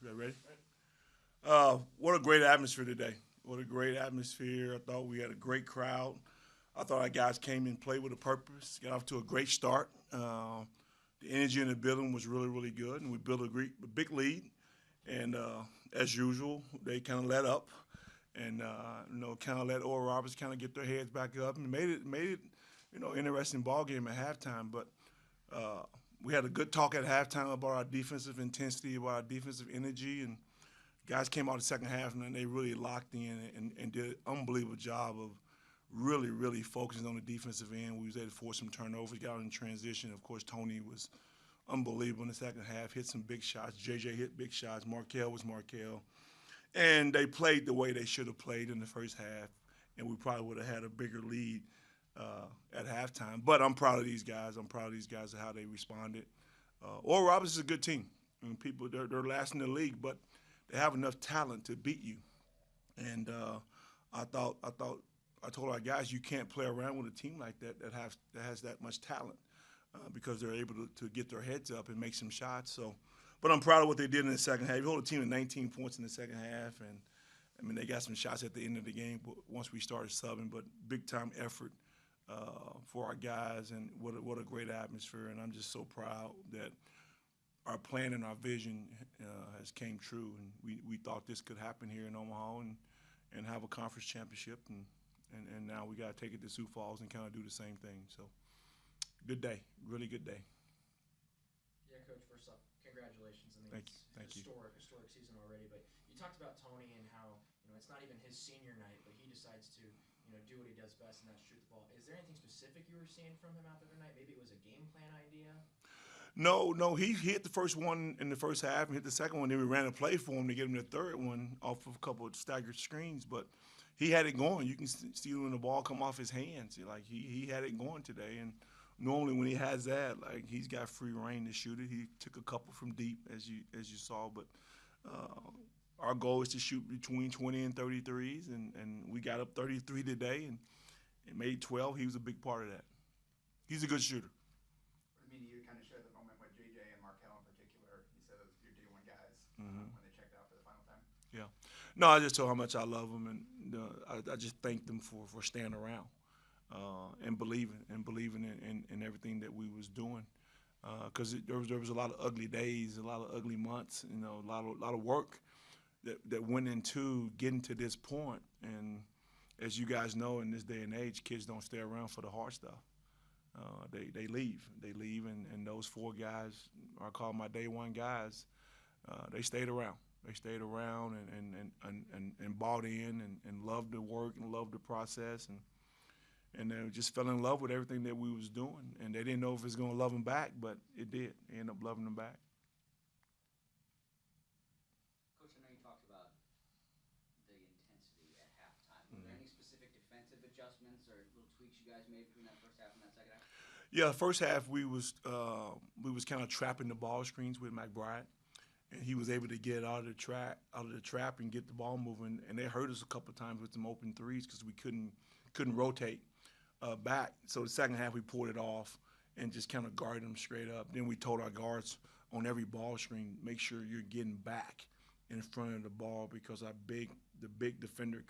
You ready? What a great atmosphere today. What a great atmosphere. I thought we had a great crowd. I thought our guys came and played with a purpose, got off to a great start. The energy in the building was really, really good, and we built a big lead. And as usual, they kind of let up, and kind of let Oral Roberts kind of get their heads back up, and made it, interesting ball game at halftime. But we had a good talk at halftime about our defensive intensity, about our defensive energy, and guys came out the second half and they really locked in and did an unbelievable job of really, really focusing on the defensive end. We was able to force some turnovers, got out in transition. Of course, Tony was unbelievable in the second half, hit some big shots. JJ hit big shots. Markel was Markel. And they played the way they should have played in the first half, and we probably would have had a bigger lead at halftime. But I'm proud of these guys. I'm proud of these guys and how they responded. Oral Roberts is a good team. I mean, they're last in the league, but they have enough talent to beat you. And I told our guys, you can't play around with a team like that that has that much talent because they're able to get their heads up and make some shots. So, but I'm proud of what they did in the second half. We hold the team at 19 points in the second half, and I mean they got some shots at the end of the game once we started subbing. But big time effort for our guys, and what a great atmosphere. And I'm just so proud that our plan and our vision has came true, and we thought this could happen here in Omaha and have a conference championship, and now we got to take it to Sioux Falls and kind of do the same thing. So, good day, really good day. Yeah, Coach. First off, congratulations. I mean, Thank you. Historic season already. But you talked about Tony and how it's not even his senior night, but he decides to do what he does best, and that's shoot the ball. Is there anything specific you were seeing from him out there tonight? Maybe it was a game plan idea. No, he hit the first one in the first half and hit the second one. Then we ran a play for him to get him the third one off of a couple of staggered screens. But he had it going. You can see when the ball come off his hands. Like he had it going today. And normally when he has that, like he's got free reign to shoot it. He took a couple from deep as you saw. But our goal is to shoot between 20 and 33s, and we got up 33 today and made 12. He was a big part of that. He's a good shooter. I mean, you kind of shared the moment with JJ and Markel in particular. You said those your day one guys when they checked out for the final time. Yeah. No, I just told how much I love them, and I just thank them for staying around and believing in everything that we was doing. Because there was a lot of ugly days, a lot of ugly months, a lot of work that went into getting to this point. And as you guys know, in this day and age, kids don't stay around for the hard stuff. They leave, and those four guys, I call my day one guys, they stayed around. They stayed around and bought in and loved the work and loved the process, and they just fell in love with everything that we was doing. And they didn't know if it was going to love them back, but it did. They ended up loving them back. Coach, I know you talked about the intensity at halftime. Were there any specific defensive adjustments or little tweaks you guys made between that first half and that second half? Yeah, first half we was kind of trapping the ball screens with McBride, and he was able to get out of the trap and get the ball moving. And they hurt us a couple of times with some open threes because we couldn't rotate back. So the second half we pulled it off and just kind of guarded them straight up. Then we told our guards on every ball screen, make sure you're getting back in front of the ball because the big defender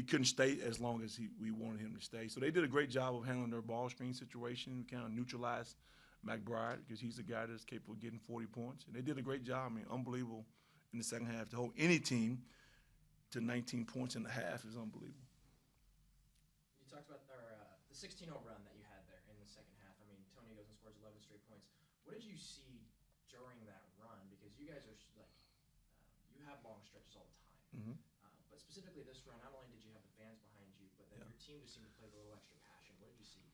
couldn't stay as long as we wanted him to stay. So they did a great job of handling their ball screen situation, kind of neutralized McBride because he's the guy that's capable of getting 40 points. And they did a great job. I mean, unbelievable in the second half. To hold any team to 19 points in the half is unbelievable. You talked about the 16-0 run that you had there in the second half. I mean, Tony goes and scores 11 straight points. What did you see during that run? Because you guys are you have long stretches all the time. Mm-hmm. But specifically this run, not only did you have the fans behind you, but then your team just seemed to play with a little extra passion. What did you see?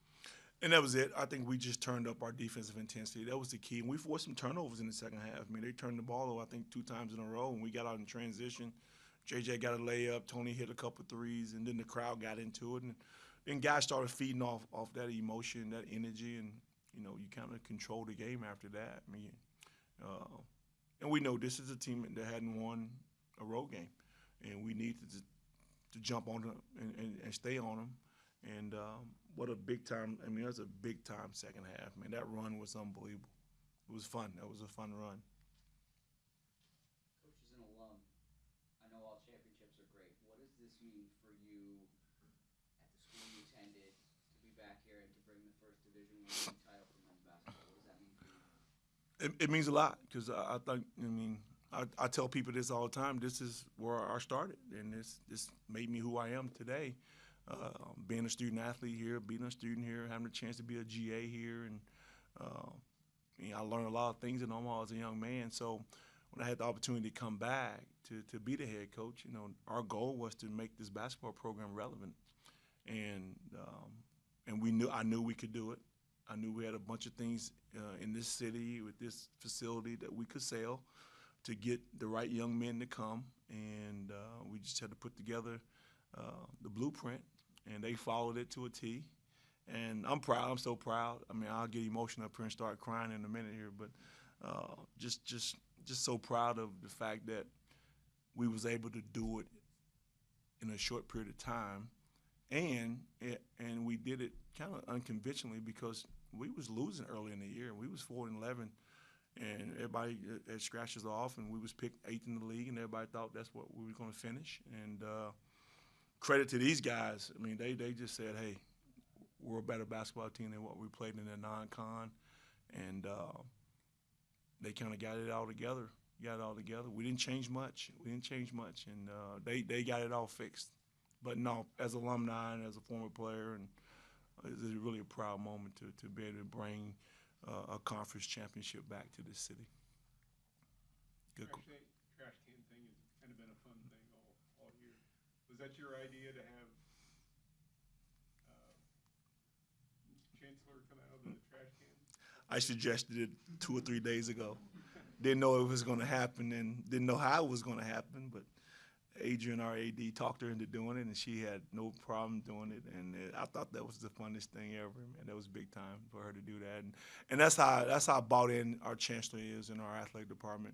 And that was it. I think we just turned up our defensive intensity. That was the key. And we forced some turnovers in the second half. I mean, they turned the ball over, I think, 2 times in a row, and we got out in transition. JJ got a layup. Tony hit a couple threes, and then the crowd got into it. And then guys started feeding off that emotion, that energy, and, you kind of control the game after that. I mean, and we know this is a team that hadn't won a road game, and we needed to jump on them and stay on them. And what a big time! I mean, it was a big time second half. Man, that run was unbelievable. It was fun. That was a fun run. Coach, is It means a lot because I think, I tell people this all the time. This is where I started, and this made me who I am today. Being a student athlete here, being a student here, having a chance to be a GA here, and I learned a lot of things in Omaha as a young man. So when I had the opportunity to come back to be the head coach, our goal was to make this basketball program relevant, and I knew we could do it. I knew we had a bunch of things in this city with this facility that we could sell to get the right young men to come, and we just had to put together the blueprint, and they followed it to a T. And I'm proud. I'm so proud. I'll get emotional up here and start crying in a minute here, but just so proud of the fact that we was able to do it in a short period of time, and we did it kind of unconventionally because we was losing early in the year. We was 4-11, and everybody had scratches off, and we was picked 8th in the league, and everybody thought that's what we were going to finish. And credit to these guys. They just said, hey, we're a better basketball team than what we played in the non-con, and they kind of got it all together. We didn't change much. And they got it all fixed. But no, as alumni and as a former player, and it's really a proud moment to be able to bring a conference championship back to this city. Good. Trash can thing has kind of been a fun thing all year. Was that your idea to have Chancellor come out of the trash can? I suggested it 2 or 3 days ago. Didn't know it was going to happen and didn't know how it was going to happen, but Adrian, our AD, talked her into doing it, and she had no problem doing it. And I thought that was the funnest thing ever, man. That was big time for her to do that. And that's how bought in our chancellor is in our athletic department.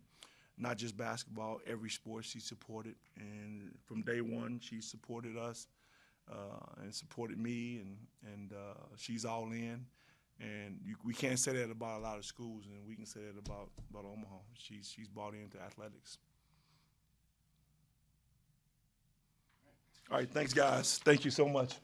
Not just basketball, every sport she supported. And from day one, she supported us and supported me, and she's all in. And we can't say that about a lot of schools, and we can say that about Omaha. She's bought into athletics. All right, thanks, guys. Thank you so much.